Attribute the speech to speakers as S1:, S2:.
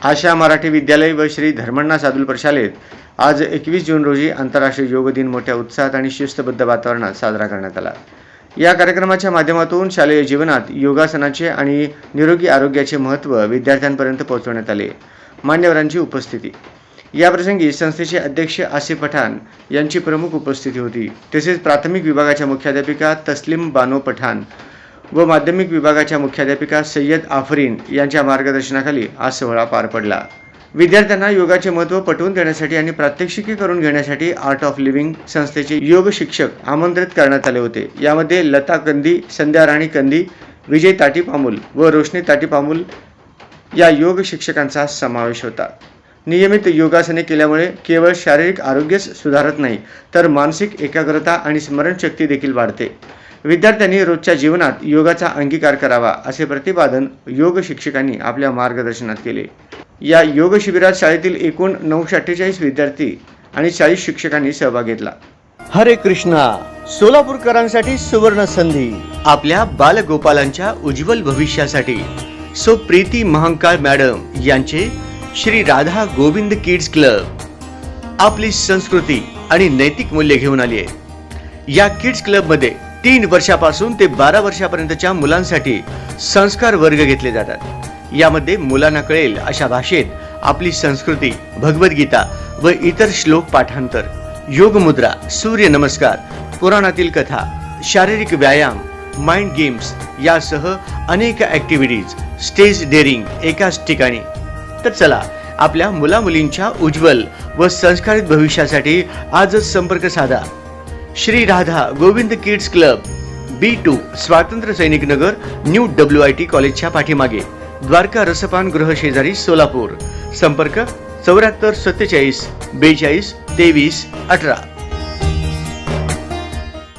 S1: आशा मराठी विद्यालय व श्री धर्मण्णा सादुलकर शाळेत आज 21 जून रोजी आंतरराष्ट्रीय योग दिन मोठ्या उत्साहात आणि शिस्तबद्ध वातावरणात साजरा करण्यात आला। या कार्यक्रमाच्या माध्यमातून शालेय जीवनात योगासनाचे आणि निरोगी आरोग्याचे महत्त्व विद्यार्थ्यांपर्यंत पोहोचवण्यात आले। मान्यवरांची उपस्थिती। या प्रसंगी संस्थेचे अध्यक्ष आसिफ पठाण यांची प्रमुख उपस्थिती होती। तसेच प्राथमिक विभागाच्या मुख्याध्यापिका तस्लीम बानो पठाण व माध्यमिक विभागाच्या मुख्याध्यापिका सय्यद आफरीन यांच्या मार्गदर्शनाखाली हा सोहळा पार पडला। विद्यार्थ्यांना योगाचे महत्त्व पटवून देण्यासाठी आणि प्रात्यक्षिके करून घेण्यासाठी आर्ट ऑफ लिव्हिंग संस्थेचे योग शिक्षक आमंत्रित करण्यात आले होते। यामध्ये लता कंदी, संध्या राणी कंदी, विजय ताटीपामुल व रोशनी ताटीपामुल या योग शिक्षकांचा समावेश होता। नियमित योगासने केल्यामुळे केवळ शारीरिक आरोग्यच सुधारत नाही तर मानसिक एकाग्रता आणि स्मरणशक्ती देखील वाढते। विद्यार्थ्यांनी रोजच्या जीवनात योगाचा अंगीकार करावा असे प्रतिपादन योग शिक्षकांनी आपल्या मार्गदर्शनात केले। या योग शिबिरात शाळेतील एकूण 948 विद्यार्थी आणि 40 शिक्षकांनी सहभाग घेतला। हरे कृष्णा। सोलापूरकरांसाठी सुवर्ण संधी। आपल्या बालगोपालांच्या उज्ज्वल भविष्यासाठी सो प्रीती महांकाळ मॅडम यांचे श्री राधा गोविंद किड्स क्लब आपली संस्कृती आणि नैतिक मूल्य घेऊन आली आहे। या किड्स क्लब मध्ये 3 वर्षापासून ते 12 वर्षापर्यंतच्या मुलांसाठी संस्कार वर्ग घेतले जातात। यामध्ये मुलांना कळेल अशा भाषेत आपली संस्कृती, भगवद्गीता व इतर श्लोक पाठांतर, योग मुद्रा, सूर्य नमस्कार, पुराणातील कथा, शारीरिक व्यायाम, माइंड गेम्स यासह अनेक ॲक्टिव्हिटीज, स्टेज डेअरिंग एकाच ठिकाणी। तर चला आपल्या मुलामुलींच्या उज्ज्वल व संस्कारित भविष्यासाठी आजच संपर्क साधा। Shri Radha Govind kids club B2 स्वातंत्र्य सैनिक नगर न्यू WIT कॉलेजच्या पाठीमागे, द्वारका रसपान गृह शेजारी, सोलापूर। संपर्क 74 47 42 23 18।